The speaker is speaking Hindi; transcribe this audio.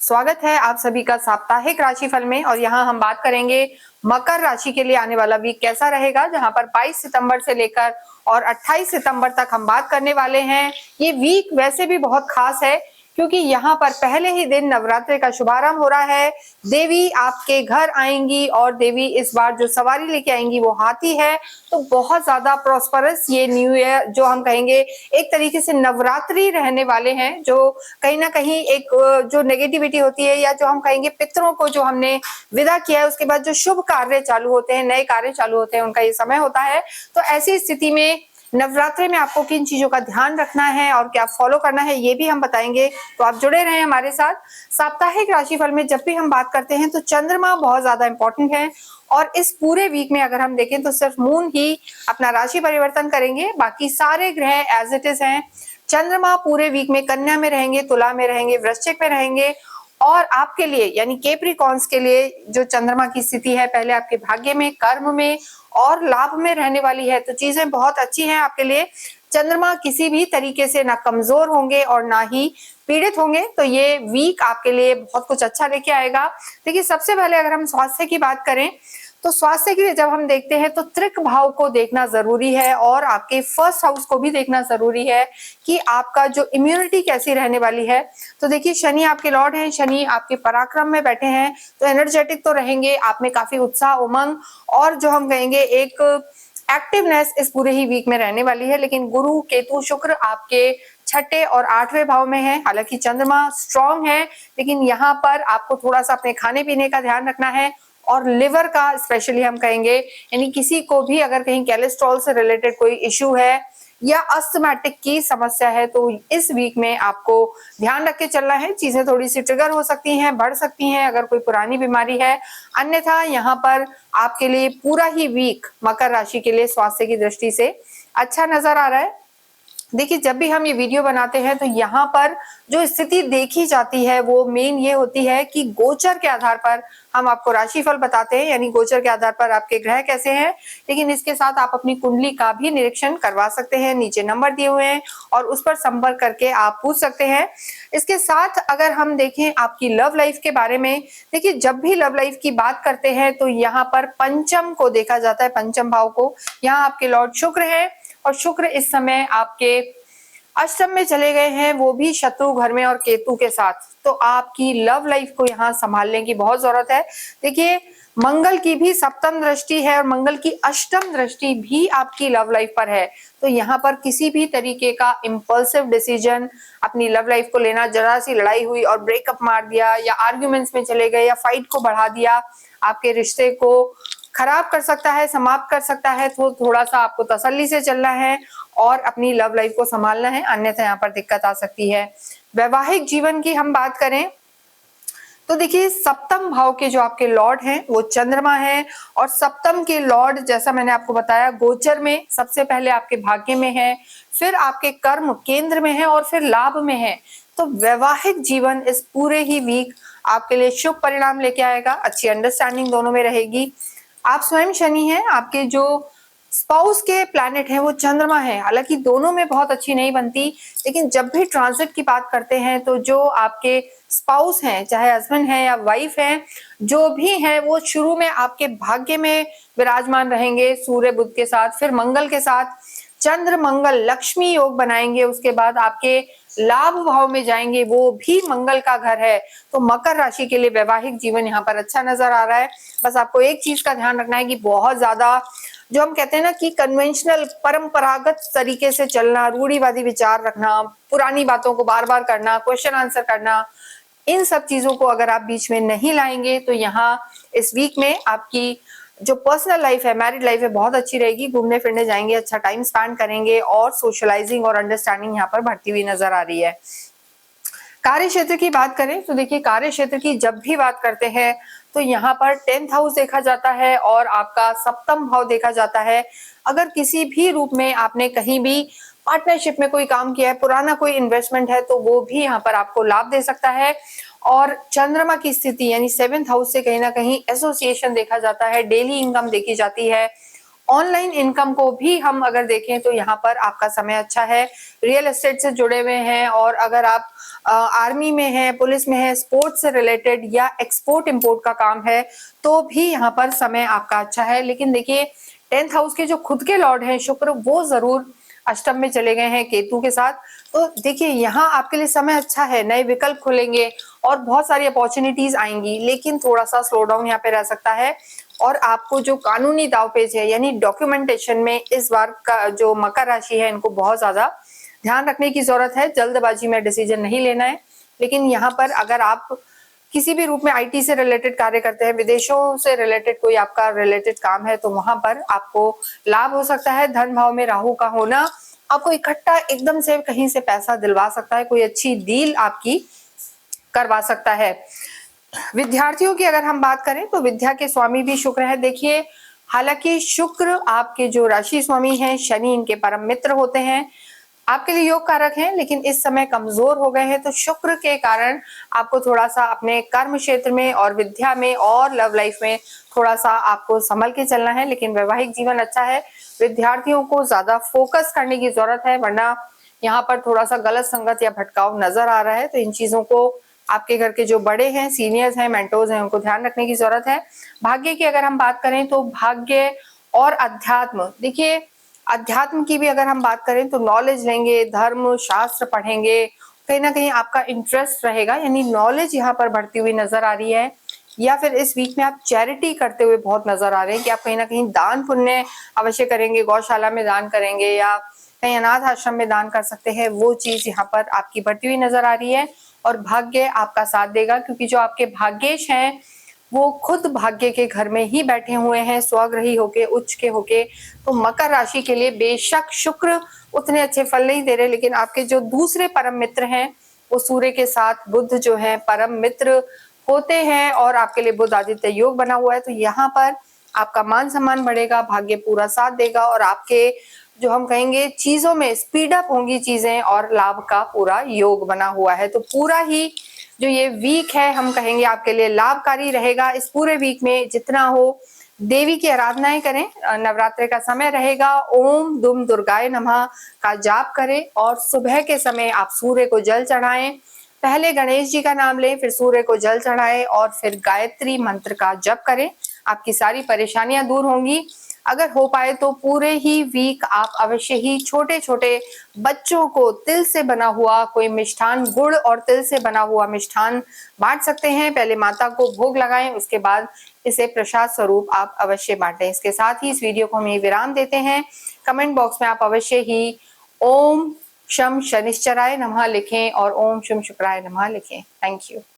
स्वागत है आप सभी का साप्ताहिक राशिफल में। और यहाँ हम बात करेंगे मकर राशि के लिए आने वाला वीक कैसा रहेगा, जहां पर 22 सितंबर से लेकर और 28 सितंबर तक हम बात करने वाले हैं। ये वीक वैसे भी बहुत खास है क्योंकि यहाँ पर पहले ही दिन नवरात्रि का शुभारंभ हो रहा है। देवी आपके घर आएंगी और देवी इस बार जो सवारी लेके आएंगी वो हाथी है। तो बहुत ज्यादा प्रॉस्परस ये न्यू ईयर जो हम कहेंगे एक तरीके से नवरात्रि रहने वाले हैं, जो कहीं ना कहीं एक जो नेगेटिविटी होती है या जो हम कहेंगे पितरों को जो हमने विदा किया है उसके बाद जो शुभ कार्य चालू होते हैं, नए कार्य चालू होते हैं, उनका ये समय होता है। तो ऐसी स्थिति में नवरात्रि में आपको किन चीजों का ध्यान रखना है और क्या फॉलो करना है ये भी हम बताएंगे। तो आप जुड़े रहें हमारे साथ। साप्ताहिक राशिफल में जब भी हम बात करते हैं तो चंद्रमा बहुत ज्यादा इंपॉर्टेंट है और इस पूरे वीक में अगर हम देखें तो सिर्फ मून ही अपना राशि परिवर्तन करेंगे, बाकी सारे ग्रह एज इट इज हैं। चंद्रमा पूरे वीक में कन्या में रहेंगे, तुला में रहेंगे, वृश्चिक में रहेंगे। और आपके लिए यानी कैप्रिकॉर्न्स के लिए जो चंद्रमा की स्थिति है पहले आपके भाग्य में, कर्म में और लाभ में रहने वाली है। तो चीजें बहुत अच्छी हैं आपके लिए। चंद्रमा किसी भी तरीके से ना कमजोर होंगे और ना ही पीड़ित होंगे। तो ये वीक आपके लिए बहुत कुछ अच्छा लेके आएगा। देखिए, सबसे पहले अगर हम स्वास्थ्य की बात करें तो स्वास्थ्य के लिए जब हम देखते हैं तो त्रिक भाव को देखना जरूरी है और आपके फर्स्ट हाउस को भी देखना जरूरी है कि आपका जो इम्यूनिटी कैसी रहने वाली है। तो देखिए, शनि आपके लॉर्ड हैं, शनि आपके पराक्रम में बैठे हैं, तो एनर्जेटिक तो रहेंगे, आप में काफी उत्साह, उमंग और जो हम कहेंगे एक एक्टिवनेस इस पूरे ही वीक में रहने वाली है। लेकिन गुरु, केतु, शुक्र आपके छठे और आठवें भाव में है। हालांकि चंद्रमा स्ट्रॉन्ग है, लेकिन यहाँ पर आपको थोड़ा सा अपने खाने पीने का ध्यान रखना है और लिवर का स्पेशली हम कहेंगे, यानी किसी को भी अगर कहीं कोलेस्ट्रॉल से रिलेटेड कोई इश्यू है या अस्थमैटिक की समस्या है तो इस वीक में आपको ध्यान रख के चलना है। चीजें थोड़ी सी ट्रिगर हो सकती हैं, बढ़ सकती हैं अगर कोई पुरानी बीमारी है। अन्यथा यहाँ पर आपके लिए पूरा ही वीक मकर राशि के लिए स्वास्थ्य की दृष्टि से अच्छा नजर आ रहा है। देखिए, जब भी हम ये वीडियो बनाते हैं तो यहाँ पर जो स्थिति देखी जाती है वो मेन ये होती है कि गोचर के आधार पर हम आपको राशिफल बताते हैं, यानी गोचर के आधार पर आपके ग्रह कैसे हैं। लेकिन इसके साथ आप अपनी कुंडली का भी निरीक्षण करवा सकते हैं, नीचे नंबर दिए हुए हैं और उस पर संपर्क करके आप पूछ सकते हैं। इसके साथ अगर हम देखें आपकी लव लाइफ के बारे में, देखिए जब भी लव लाइफ की बात करते हैं तो यहाँ पर पंचम को देखा जाता है, पंचम भाव को। यहाँ आपके लॉर्ड शुक्र है और शुक्र इस समय आपके अष्टम में चले गए हैं, वो भी शत्रु घर में और केतु के साथ। तो आपकी लव लाइफ को यहाँ संभालने की बहुत जरूरत है। देखिए, मंगल की भी सप्तम दृष्टि है और मंगल की अष्टम दृष्टि भी आपकी लव लाइफ पर है। तो यहाँ पर किसी भी तरीके का इम्पल्सिव डिसीजन अपनी लव लाइफ को लेना, जरा सी लड़ाई हुई और ब्रेकअप मार दिया या आर्ग्यूमेंट्स में चले गए या फाइट को बढ़ा दिया, आपके रिश्ते को खराब कर सकता है, समाप्त कर सकता है। तो थोड़ा सा आपको तसल्ली से चलना है और अपनी लव लाइफ को संभालना है, अन्यथा यहाँ पर दिक्कत आ सकती है। वैवाहिक जीवन की हम बात करें तो देखिए, सप्तम भाव के जो आपके लॉर्ड हैं वो चंद्रमा है और सप्तम के लॉर्ड जैसा मैंने आपको बताया गोचर में सबसे पहले आपके भाग्य में है, फिर आपके कर्म केंद्र में है और फिर लाभ में है। तो वैवाहिक जीवन इस पूरे ही वीक आपके लिए शुभ परिणाम लेके आएगा, अच्छी अंडरस्टैंडिंग दोनों में रहेगी। आप स्वयं शनि हैं, आपके जो स्पाउस के प्लैनेट है वो चंद्रमा है। हालांकि दोनों में बहुत अच्छी नहीं बनती, लेकिन जब भी ट्रांजिट की बात करते हैं तो जो आपके स्पाउस हैं, चाहे हस्बैंड है या वाइफ है, जो भी है वो शुरू में आपके भाग्य में विराजमान रहेंगे सूर्य बुध के साथ, फिर मंगल के साथ चंद्र मंगल लक्ष्मी योग बनाएंगे, उसके बाद आपके लाभ भाव में जाएंगे, वो भी मंगल का घर है। तो मकर राशि के लिए वैवाहिक जीवन यहाँ पर अच्छा नजर आ रहा है। बस आपको एक चीज का ध्यान रखना है कि बहुत ज्यादा जो हम कहते हैं ना कि कन्वेंशनल परंपरागत तरीके से चलना, रूढ़िवादी विचार रखना, पुरानी बातों को बार बार करना, क्वेश्चन आंसर करना, इन सब चीजों को अगर आप बीच में नहीं लाएंगे तो यहाँ इस वीक में आपकी जो पर्सनल लाइफ है, मैरिड लाइफ है, बहुत अच्छी रहेगी। घूमने फिरने जाएंगे, अच्छा टाइम स्पेंड करेंगे और सोशलाइजिंग और अंडरस्टैंडिंग यहाँ पर बढ़ती हुई नजर आ रही है। कार्य क्षेत्र की बात करें तो देखिए, कार्य क्षेत्र की जब भी बात करते हैं तो यहाँ पर 10th हाउस देखा जाता है और आपका सप्तम भाव देखा जाता है। अगर किसी भी रूप में आपने कहीं भी पार्टनरशिप में कोई काम किया है, पुराना कोई इन्वेस्टमेंट है, तो वो भी यहाँ पर आपको लाभ दे सकता है। और चंद्रमा की स्थिति यानी 7th हाउस से कहीं ना कहीं एसोसिएशन देखा जाता है, डेली इनकम देखी जाती है ऑनलाइन इनकम को भी हम अगर देखें तो यहाँ पर आपका समय अच्छा है। रियल एस्टेट से जुड़े हुए हैं और अगर आप आर्मी में हैं, पुलिस में हैं, स्पोर्ट्स से रिलेटेड या एक्सपोर्ट इंपोर्ट का काम है तो भी यहाँ पर समय आपका अच्छा है। लेकिन देखिए 10th हाउस के जो खुद के लॉर्ड हैं शुक्र, वो जरूर अष्टम में चले गए हैं केतु के साथ। तो देखिए यहाँ आपके लिए समय अच्छा है, नए विकल्प खुलेंगे और बहुत सारी अपॉर्चुनिटीज आएंगी, लेकिन थोड़ा सा स्लो डाउन यहाँ पे रह सकता है। और आपको जो कानूनी दावपेच है यानी डॉक्यूमेंटेशन में इस बार का जो मकर राशि है इनको बहुत ज्यादा ध्यान रखने की जरूरत है। जल्दबाजी में डिसीजन नहीं लेना है। लेकिन यहाँ पर अगर आप किसी भी रूप में आईटी से रिलेटेड कार्य करते हैं, विदेशों से रिलेटेड कोई आपका रिलेटेड काम है, तो वहां पर आपको लाभ हो सकता है। धन भाव में राहु का होना आपको इकट्ठा एकदम से कहीं से पैसा दिलवा सकता है, कोई अच्छी डील आपकी करवा सकता है। विद्यार्थियों की अगर हम बात करें तो विद्या के स्वामी भी शुक्र है। देखिए हालांकि शुक्र आपके जो राशि स्वामी हैं शनि इनके परम मित्र होते हैं, आपके लिए योग कारक हैं, लेकिन इस समय कमजोर हो गए हैं। तो शुक्र के कारण आपको थोड़ा सा अपने कर्म क्षेत्र में और विद्या में और लव लाइफ में थोड़ा सा आपको संभल के चलना है। लेकिन वैवाहिक जीवन अच्छा है। विद्यार्थियों को ज्यादा फोकस करने की जरूरत है, वरना यहाँ पर थोड़ा सा गलत संगत या भटकाव नजर आ रहा है। तो इन चीजों को आपके घर के जो बड़े हैं, सीनियर्स हैं, मेंटोर्स हैं, उनको ध्यान रखने की जरूरत है। भाग्य की अगर हम बात करें तो भाग्य और अध्यात्म, देखिए अध्यात्म की भी अगर हम बात करें तो नॉलेज लेंगे, धर्म शास्त्र पढ़ेंगे, कहीं ना कहीं आपका इंटरेस्ट रहेगा, यानी नॉलेज यहाँ पर बढ़ती हुई नजर आ रही है। या फिर इस वीक में आप चैरिटी करते हुए बहुत नजर आ रहे हैं कि आप कहीं ना कहीं दान पुण्य अवश्य करेंगे, गौशाला में दान करेंगे या कहीं अनाथ आश्रम में दान कर सकते हैं। वो चीज यहाँ पर आपकी बढ़ती हुई नजर आ रही है और भाग्य आपका साथ देगा, क्योंकि जो आपके भाग्येश हैं वो खुद भाग्य के घर में ही बैठे हुए हैं, स्वग्रही होके, उच्च के होके। तो मकर राशि के लिए बेशक शुक्र उतने अच्छे फल नहीं दे रहे, लेकिन आपके जो दूसरे परम मित्र हैं वो सूर्य के साथ बुध जो है परम मित्र होते हैं और आपके लिए बुध आदित्य योग बना हुआ है। तो यहाँ पर आपका मान सम्मान बढ़ेगा, भाग्य पूरा साथ देगा और आपके जो हम कहेंगे चीजों में स्पीड अप होंगी चीजें और लाभ का पूरा योग बना हुआ है। तो पूरा ही जो ये वीक है हम कहेंगे आपके लिए लाभकारी रहेगा। इस पूरे वीक में जितना हो देवी की आराधनाएं करें, नवरात्रि का समय रहेगा, ओम दुम दुर्गाय नमः का जाप करें और सुबह के समय आप सूर्य को जल चढ़ाएं। पहले गणेश जी का नाम लें, फिर सूर्य को जल चढ़ाएं और फिर गायत्री मंत्र का जप करें। आपकी सारी परेशानियां दूर होंगी। अगर हो पाए तो पूरे ही वीक आप अवश्य ही छोटे छोटे बच्चों को तिल से बना हुआ कोई मिष्ठान, गुड़ और तिल से बना हुआ मिष्ठान बांट सकते हैं। पहले माता को भोग लगाएं, उसके बाद इसे प्रसाद स्वरूप आप अवश्य बांटें। इसके साथ ही इस वीडियो को हम ये विराम देते हैं। कमेंट बॉक्स में आप अवश्य ही ओम शम शनिश्चराय नमः लिखें और ओम शम शुक्राय नमः लिखें। Thank you.